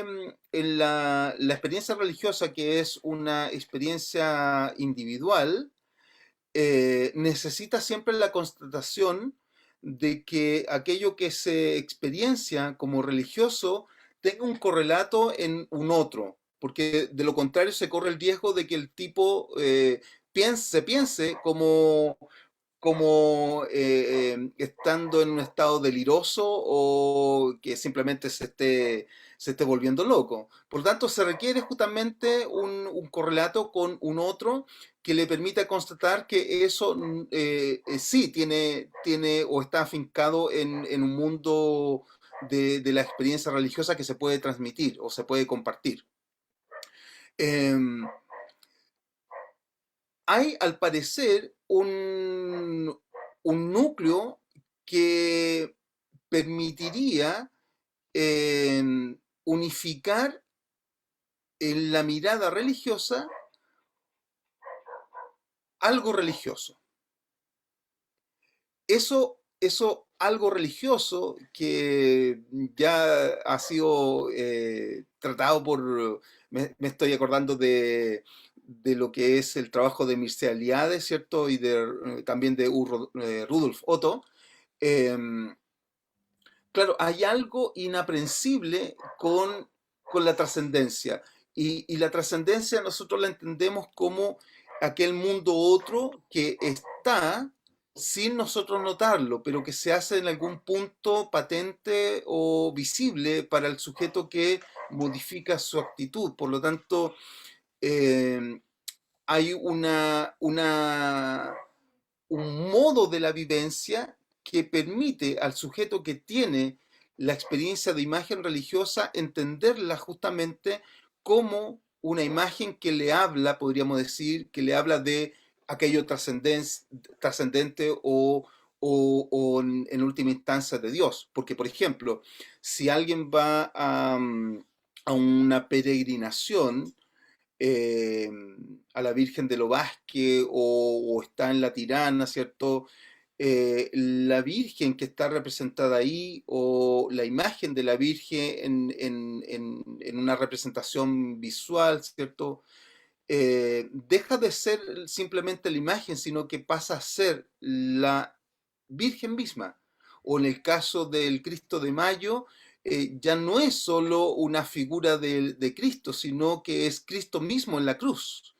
en la experiencia religiosa, que es una experiencia individual, necesita siempre la constatación de que aquello que se experiencia como religioso tenga un correlato en un otro, porque de lo contrario se corre el riesgo de que el tipo piense como estando en un estado deliroso o que simplemente se esté volviendo loco. Por lo tanto, se requiere justamente un correlato con un otro que le permita constatar que eso sí tiene o está afincado en un mundo de la experiencia religiosa que se puede transmitir o se puede compartir. Em, Hay, al parecer, un núcleo que permitiría unificar en la mirada religiosa algo religioso. Eso algo religioso que ya ha sido tratado por, me estoy acordando de lo que es el trabajo de Mircea Eliade, ¿cierto? Y también de Rudolf Otto. Em, claro, hay algo inaprensible con la trascendencia. Y la trascendencia nosotros la entendemos como aquel mundo otro que está sin nosotros notarlo, pero que se hace en algún punto patente o visible para el sujeto que modifica su actitud. Por lo tanto, eh, hay un modo de la vivencia que permite al sujeto que tiene la experiencia de imagen religiosa entenderla justamente como una imagen que le habla, podríamos decir, que le habla de aquello trascendente o en última instancia de Dios. Porque, por ejemplo, si alguien va a una peregrinación, eh, a la Virgen de Lobasque o está en la Tirana, ¿cierto? La Virgen que está representada ahí o la imagen de la Virgen en una representación visual, ¿cierto? Deja de ser simplemente la imagen, sino que pasa a ser la Virgen misma. O en el caso del Cristo de Mayo, ya no es solo una figura de Cristo, sino que es Cristo mismo en la cruz.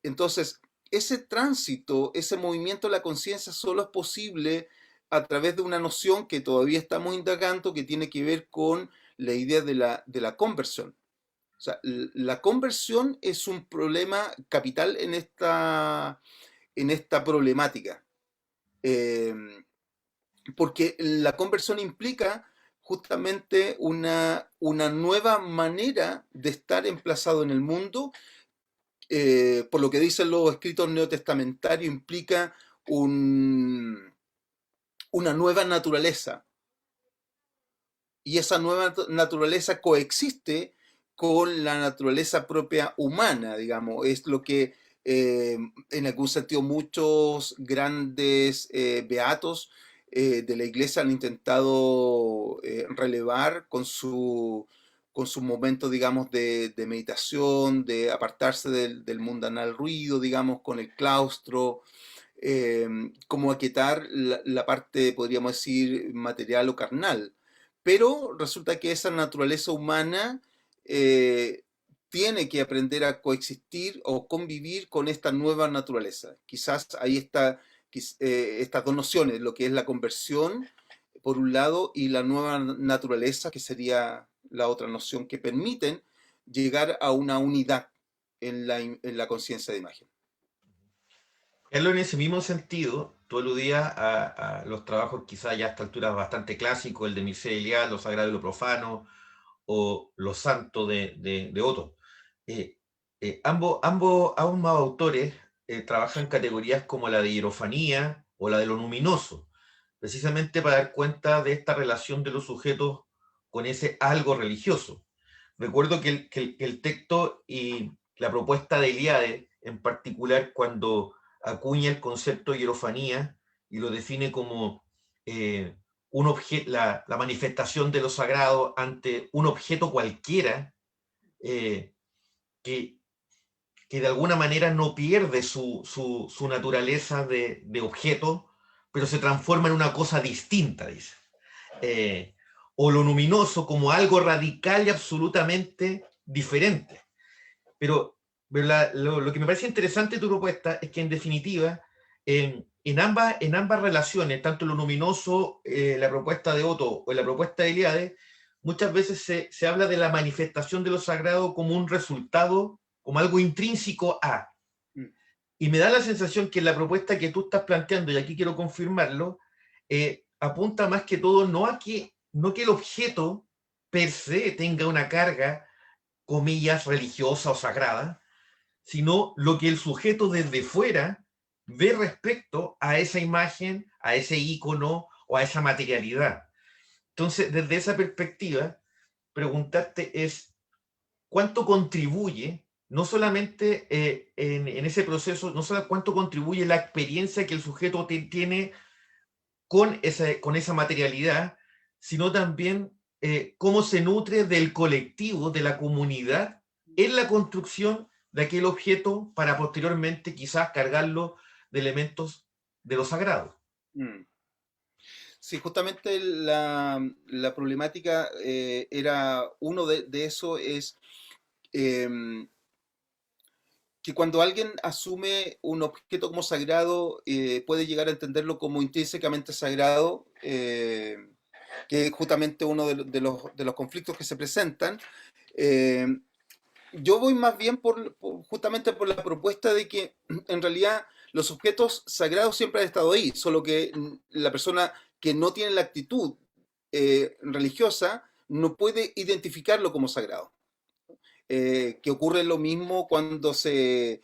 Entonces, ese tránsito, ese movimiento de la conciencia solo es posible a través de una noción que todavía estamos indagando, que tiene que ver con la idea de la conversión. O sea, la conversión es un problema capital en esta problemática. Eh, Porque la conversión implica justamente una nueva manera de estar emplazado en el mundo. Por lo que dicen los escritos neotestamentarios, implica una nueva naturaleza. Y esa nueva naturaleza coexiste con la naturaleza propia humana, digamos. Es lo que en algún sentido muchos grandes beatos de la iglesia han intentado relevar con su momento, digamos, de meditación, de apartarse del mundanal ruido, digamos, con el claustro, como aquietar la parte, podríamos decir, material o carnal. Pero resulta que esa naturaleza humana eh, tiene que aprender a coexistir o convivir con esta nueva naturaleza. Quizás ahí está estas dos nociones, lo que es la conversión, por un lado, y la nueva naturaleza, que sería la otra noción, que permiten llegar a una unidad en la conciencia de imagen. Carlos, en ese mismo sentido, tú aludías a los trabajos quizás ya a esta altura bastante clásicos, el de Mircea Eliade, Lo Sagrado y lo Profano, o Lo Santo de Otto. Ambos autores trabajan categorías como la de hierofanía o la de lo luminoso, precisamente para dar cuenta de esta relación de los sujetos con ese algo religioso. Recuerdo que el texto y la propuesta de Eliade, en particular cuando acuña el concepto de hierofanía y lo define como eh, la manifestación de lo sagrado ante un objeto cualquiera, eh, que, que de alguna manera no pierde su naturaleza de objeto, pero se transforma en una cosa distinta, dice. Eh, o lo luminoso como algo radical y absolutamente diferente. Pero lo que me parece interesante de tu propuesta es que en definitiva, en ambas relaciones, tanto lo luminoso, la propuesta de Otto o la propuesta de Eliade, muchas veces se habla de la manifestación de lo sagrado como un resultado, como algo intrínseco a. Mm. Y me da la sensación que la propuesta que tú estás planteando, y aquí quiero confirmarlo, apunta más que todo no que el objeto per se tenga una carga, comillas, religiosa o sagrada, sino lo que el sujeto desde fuera ve respecto a esa imagen, a ese ícono o a esa materialidad. Entonces, desde esa perspectiva, preguntarte es cuánto contribuye, no solamente en ese proceso, no solo cuánto contribuye la experiencia que el sujeto tiene con esa materialidad, sino también cómo se nutre del colectivo, de la comunidad, en la construcción de aquel objeto para posteriormente quizás cargarlo de elementos de lo sagrado. Mm. Sí, justamente la problemática era, uno de eso es em, que cuando alguien asume un objeto como sagrado, puede llegar a entenderlo como intrínsecamente sagrado, que es justamente uno de los conflictos que se presentan. Eh, yo voy más bien justamente por la propuesta de que en realidad los objetos sagrados siempre han estado ahí, solo que la persona que no tiene la actitud religiosa no puede identificarlo como sagrado. Que ocurre lo mismo cuando se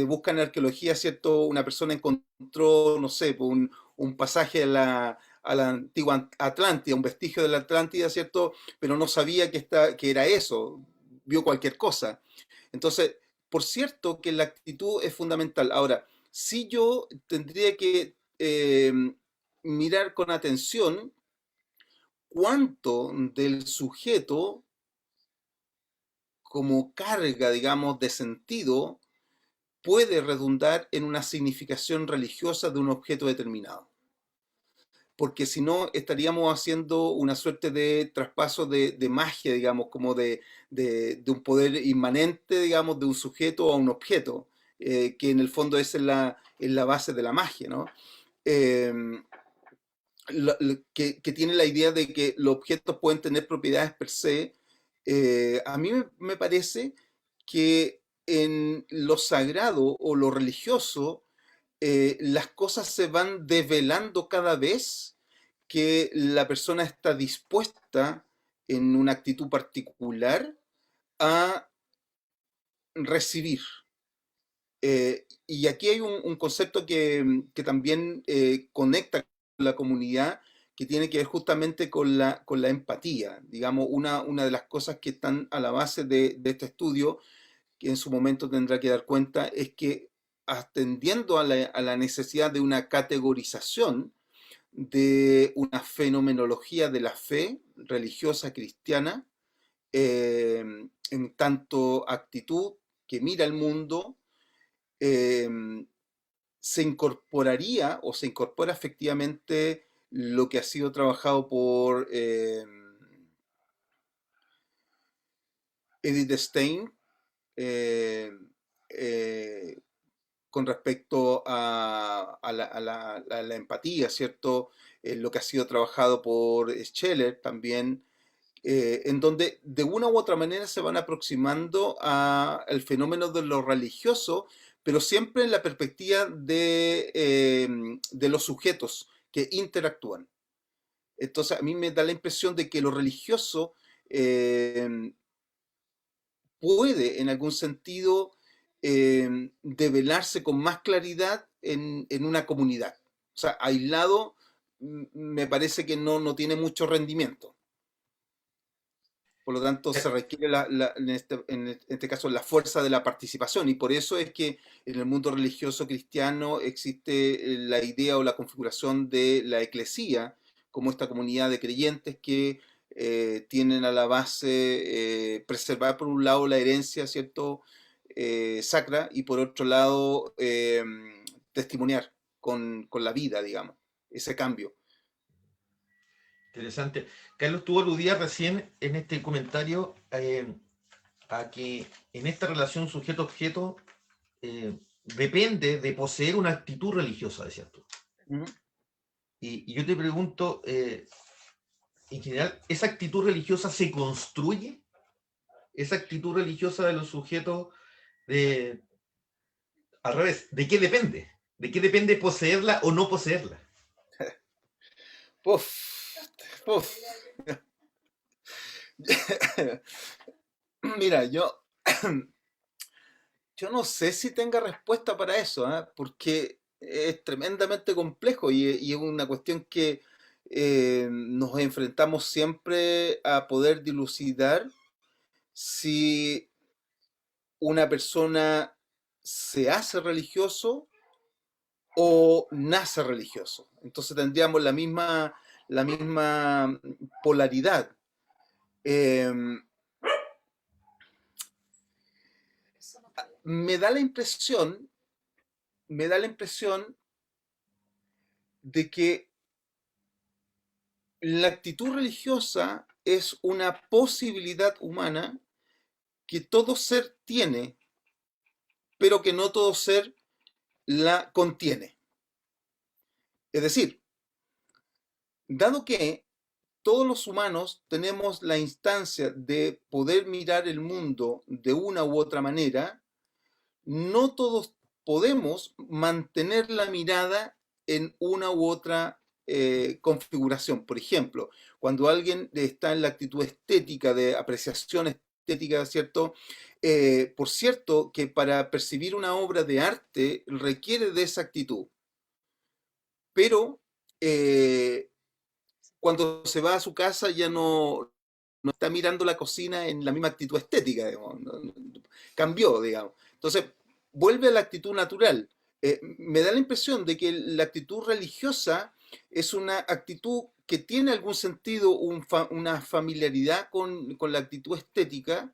busca en arqueología, ¿cierto? Una persona encontró, no sé, pues, un pasaje a la antigua Atlántida, un vestigio de la Atlántida, ¿cierto? Pero no sabía que era eso, vio cualquier cosa. Entonces, por cierto que la actitud es fundamental. Ahora, si yo tendría que mirar con atención cuánto del sujeto como carga, digamos, de sentido puede redundar en una significación religiosa de un objeto determinado. Porque si no, estaríamos haciendo una suerte de traspaso de magia, digamos, como de un poder inmanente, digamos, de un sujeto a un objeto, que en el fondo esa es la base de la magia, ¿no? Eh, que tiene la idea de que los objetos pueden tener propiedades per se. A mí me parece que en lo sagrado o lo religioso, las cosas se van develando cada vez que la persona está dispuesta en una actitud particular a recibir. Y aquí hay un concepto que también conecta con la comunidad, que tiene que ver justamente con la empatía. Digamos, una de las cosas que están a la base de este estudio, que en su momento tendrá que dar cuenta, es que atendiendo a la necesidad de una categorización, de una fenomenología de la fe religiosa cristiana, en tanto actitud que mira el mundo, eh, se incorporaría o se incorpora efectivamente lo que ha sido trabajado por Edith Stein, eh, eh, con respecto a la empatía, ¿cierto? Lo que ha sido trabajado por Scheller también, en donde de una u otra manera se van aproximando al fenómeno de lo religioso, pero siempre en la perspectiva de los sujetos que interactúan. Entonces a mí me da la impresión de que lo religioso eh, puede en algún sentido develarse con más claridad en una comunidad. O sea, aislado me parece que no tiene mucho rendimiento. Por lo tanto, se Eh, requiere en este caso la fuerza de la participación y por eso es que en el mundo religioso cristiano existe la idea o la configuración de la eclesía como esta comunidad de creyentes que tienen a la base preservar por un lado la herencia, ¿cierto? Sacra y por otro lado testimoniar con la vida, digamos, ese cambio. Interesante. Carlos, tú aludías recién en este comentario a que en esta relación sujeto-objeto depende de poseer una actitud religiosa, decías tú. Ujú. Y yo te pregunto, en general, ¿esa actitud religiosa se construye? ¿Esa actitud religiosa de los sujetos, de, al revés, ¿de qué depende? ¿De qué depende poseerla o no poseerla? Puf, puf. Mira, yo no sé si tenga respuesta para eso, ¿ah? Porque es tremendamente complejo y es una cuestión que nos enfrentamos siempre a poder dilucidar si una persona se hace religioso o nace religioso. Entonces tendríamos la misma polaridad. Eh, me da la impresión, me da la impresión de que la actitud religiosa es una posibilidad humana que todo ser tiene, pero que no todo ser la contiene. Es decir, dado que todos los humanos tenemos la instancia de poder mirar el mundo de una u otra manera, no todos podemos mantener la mirada en una u otra configuración. Por ejemplo, cuando alguien está en la actitud estética, de apreciación estética, ¿cierto? Por cierto, que para percibir una obra de arte requiere de esa actitud, pero cuando se va a su casa ya no está mirando la cocina en la misma actitud estética, digamos, cambió, digamos. Entonces, vuelve a la actitud natural. Me da la impresión de que la actitud religiosa es una actitud que tiene algún sentido, una familiaridad con la actitud estética,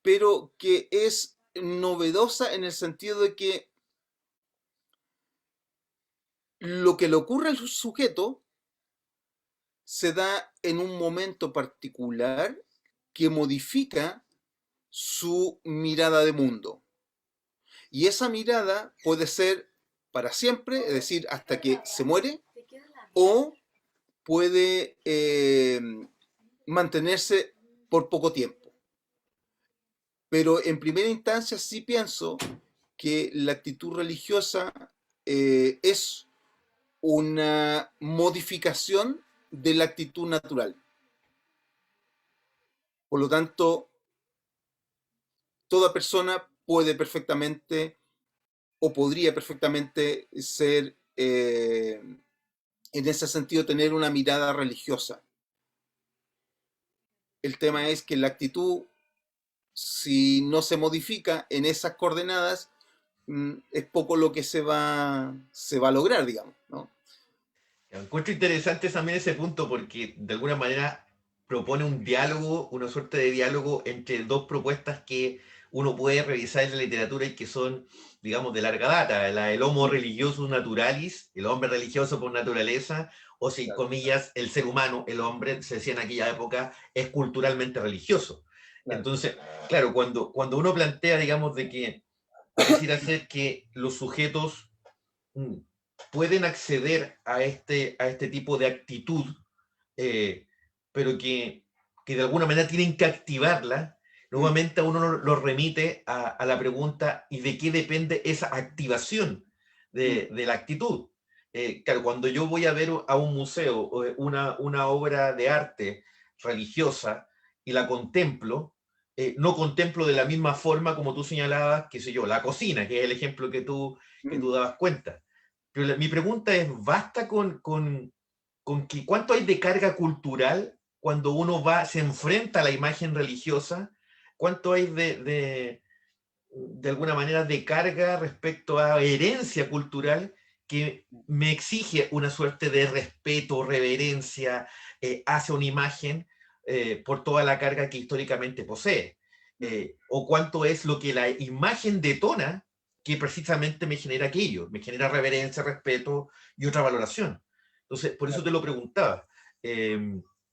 pero que es novedosa en el sentido de que lo que le ocurre al sujeto se da en un momento particular que modifica su mirada de mundo. Y esa mirada puede ser para siempre, es decir, hasta que se muere, o puede mantenerse por poco tiempo. Pero en primera instancia sí pienso que la actitud religiosa es una modificación de la actitud natural. Por lo tanto, toda persona puede perfectamente o podría perfectamente ser, en ese sentido, tener una mirada religiosa. El tema es que la actitud, si no se modifica en esas coordenadas, es poco lo que se va a lograr, digamos, ¿no? Encuentro interesante también ese punto porque de alguna manera propone un diálogo, una suerte de diálogo entre dos propuestas que uno puede revisar en la literatura y que son, digamos, de larga data. El homo religiosus naturalis, el hombre religioso por naturaleza, o si Claro, comillas, el ser humano, el hombre, se decía en aquella época, es culturalmente religioso. claro. Entonces, claro, cuando uno plantea, digamos, de que pareciera ser que los sujetos mm, pueden acceder a este tipo de actitud, eh, pero que de alguna manera tienen que activarla, Mm, nuevamente a uno lo remite a la pregunta, ¿y de qué depende esa activación mm, de la actitud? Claro, cuando yo voy a ver a un museo una obra de arte religiosa y la contemplo, no contemplo de la misma forma como tú señalabas, qué sé yo, la cocina, que es el ejemplo que mm, tú dabas cuenta. Pero mi pregunta es, ¿basta con que cuánto hay de carga cultural cuando uno se enfrenta a la imagen religiosa? ¿Cuánto hay de alguna manera, de carga respecto a herencia cultural que me exige una suerte de respeto, reverencia hacia una imagen por toda la carga que históricamente posee? mm, ¿O cuánto es lo que la imagen detona que precisamente me genera aquello? Me genera reverencia, respeto y otra valoración. Entonces, por eso claro, te lo preguntaba.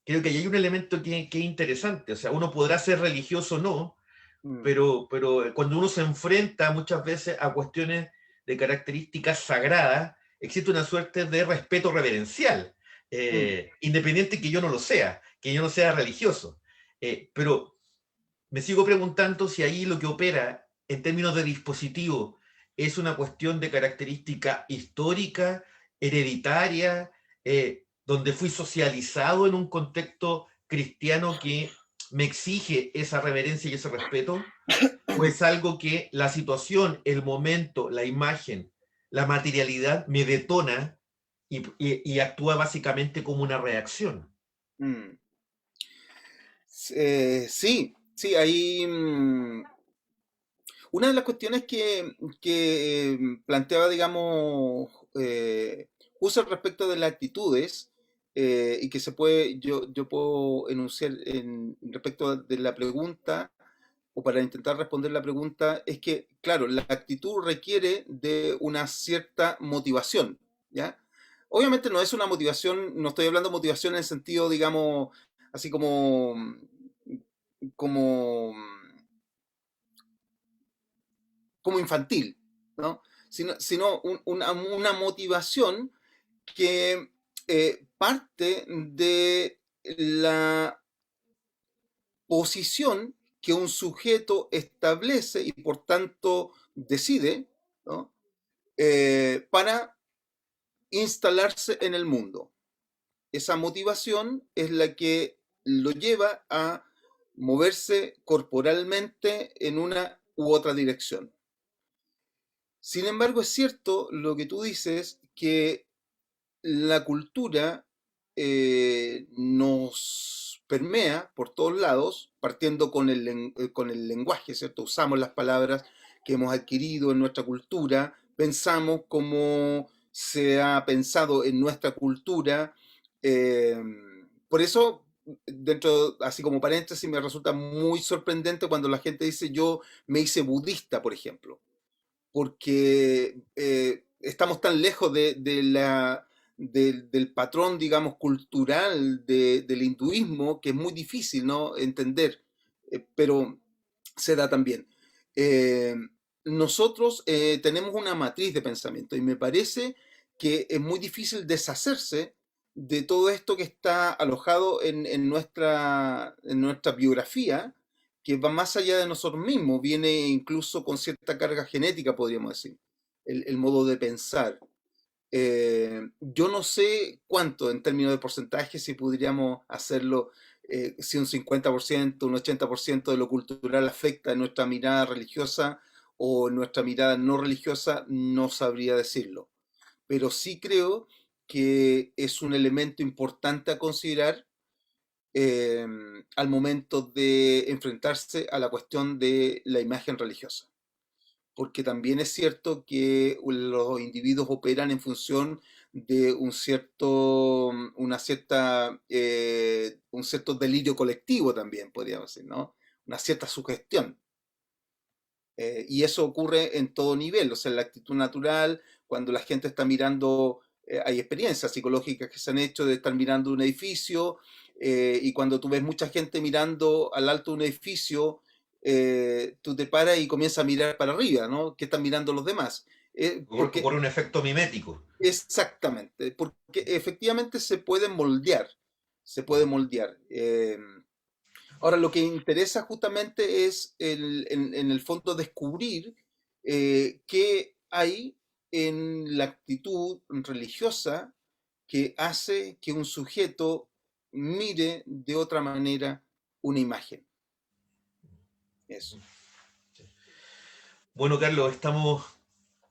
Creo que ahí hay un elemento que es interesante. O sea, uno podrá ser religioso o no, mm, pero cuando uno se enfrenta muchas veces a cuestiones de características sagradas, existe una suerte de respeto reverencial, mm, independiente que yo no sea religioso. Pero me sigo preguntando si ahí lo que opera en términos de dispositivo es una cuestión de característica histórica, hereditaria, donde fui socializado en un contexto cristiano que me exige esa reverencia y ese respeto, o es algo que la situación, el momento, la imagen, la materialidad me detona y actúa básicamente como una reacción. Mm. Sí, sí, ahí una de las cuestiones que planteaba, digamos, usa respecto de las actitudes y que se puede, yo puedo enunciar respecto de la pregunta o para intentar responder la pregunta, es que, claro, la actitud requiere de una cierta motivación, ¿ya? Obviamente no es una motivación, no estoy hablando de motivación en el sentido, digamos, así como, como infantil, ¿no? Sino una motivación que parte de la posición que un sujeto establece y por tanto decide, ¿no? Para instalarse en el mundo. Esa motivación es la que lo lleva a moverse corporalmente en una u otra dirección. Sin embargo, es cierto lo que tú dices, que la cultura nos permea por todos lados, partiendo con el lenguaje, ¿cierto? Usamos las palabras que hemos adquirido en nuestra cultura, pensamos como se ha pensado en nuestra cultura. eh, por eso, así como paréntesis, me resulta muy sorprendente cuando la gente dice yo me hice budista, por ejemplo, porque estamos tan lejos del patrón, digamos, cultural del hinduismo que es muy difícil, ¿no? Entender, pero se da también. Eh, Nosotros tenemos una matriz de pensamiento y me parece que es muy difícil deshacerse de todo esto que está alojado en nuestra biografía, que va más allá de nosotros mismos, viene incluso con cierta carga genética, podríamos decir, el modo de pensar. Yo no sé cuánto en términos de porcentaje, si podríamos hacerlo, si un 50%, un 80% de lo cultural afecta en nuestra mirada religiosa o en nuestra mirada no religiosa, no sabría decirlo. Pero sí creo que es un elemento importante a considerar eh, al momento de enfrentarse a la cuestión de la imagen religiosa, porque también es cierto que los individuos operan en función de un cierto delirio colectivo también, podríamos decir, ¿no? Una cierta sugestión. Y eso ocurre en todo nivel, o sea, en la actitud natural, cuando la gente está mirando, hay experiencias psicológicas que se han hecho de estar mirando un edificio, y cuando tú ves mucha gente mirando al alto de un edificio, tú te paras y comienzas a mirar para arriba, ¿no? ¿Qué están mirando los demás? Por Porque un efecto mimético. exactamente, porque efectivamente se puede moldear, se puede moldear. Ahora, lo que interesa justamente es en el fondo descubrir qué hay en la actitud religiosa que hace que un sujeto mire de otra manera una imagen. Eso. Bueno, Carlos, estamos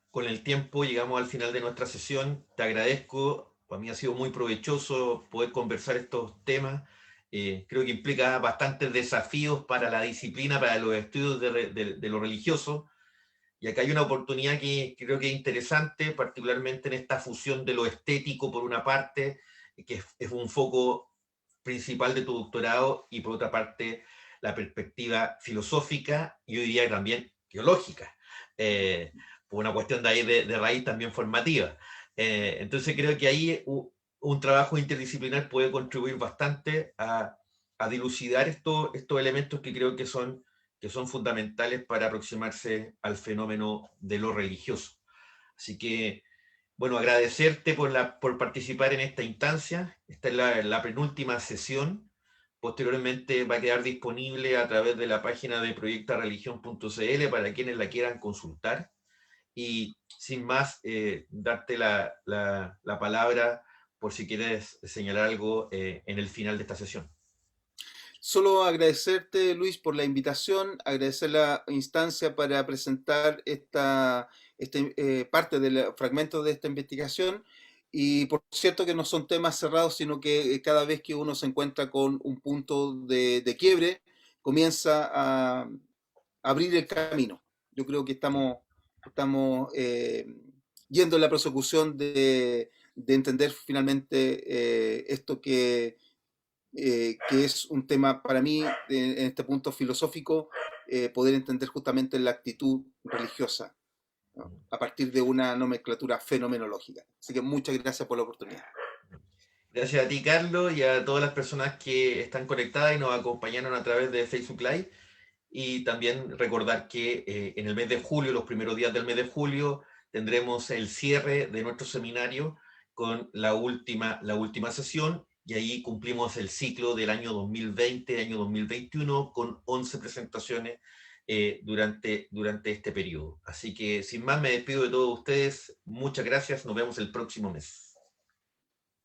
con el tiempo, llegamos al final de nuestra sesión. Te agradezco, para mí ha sido muy provechoso poder conversar estos temas. Creo que implica bastantes desafíos para la disciplina, para los estudios de lo religioso. Y acá hay una oportunidad que creo que es interesante, particularmente en esta fusión de lo estético por una parte, que es un foco principal de tu doctorado, y por otra parte la perspectiva filosófica y hoy día también teológica, eh, por una cuestión de ahí de raíz también formativa. Entonces creo que ahí un trabajo interdisciplinar puede contribuir bastante a dilucidar estos elementos que son fundamentales para aproximarse al fenómeno de lo religioso. Así que, bueno, agradecerte por participar en esta instancia. Esta es la penúltima sesión. Posteriormente va a quedar disponible a través de la página de proyectareligión.cl para quienes la quieran consultar. Y sin más, darte la palabra por si quieres señalar algo en el final de esta sesión. Solo agradecerte, Luis, por la invitación, agradecer la instancia para presentar parte del fragmento de esta investigación Y por cierto que no son temas cerrados, sino que cada vez que uno se encuentra con un punto de quiebre, comienza a abrir el camino. Yo creo que Sí. estamos yendo en la persecución de entender finalmente esto que es un tema para mí, en este punto filosófico, poder entender justamente la actitud religiosa, ¿no? A partir de una nomenclatura fenomenológica. Así que muchas gracias por la oportunidad. Gracias a ti, Carlos, y a todas las personas que están conectadas y nos acompañaron a través de Facebook Live. Y también recordar que en el mes de julio, los primeros días del mes de julio, tendremos el cierre de nuestro seminario con la última sesión, y ahí cumplimos el ciclo del año 2020, año 2021, con 11 presentaciones durante este periodo. Así que sin más me despido de todos ustedes. Muchas gracias. Nos vemos el próximo mes.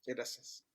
Gracias.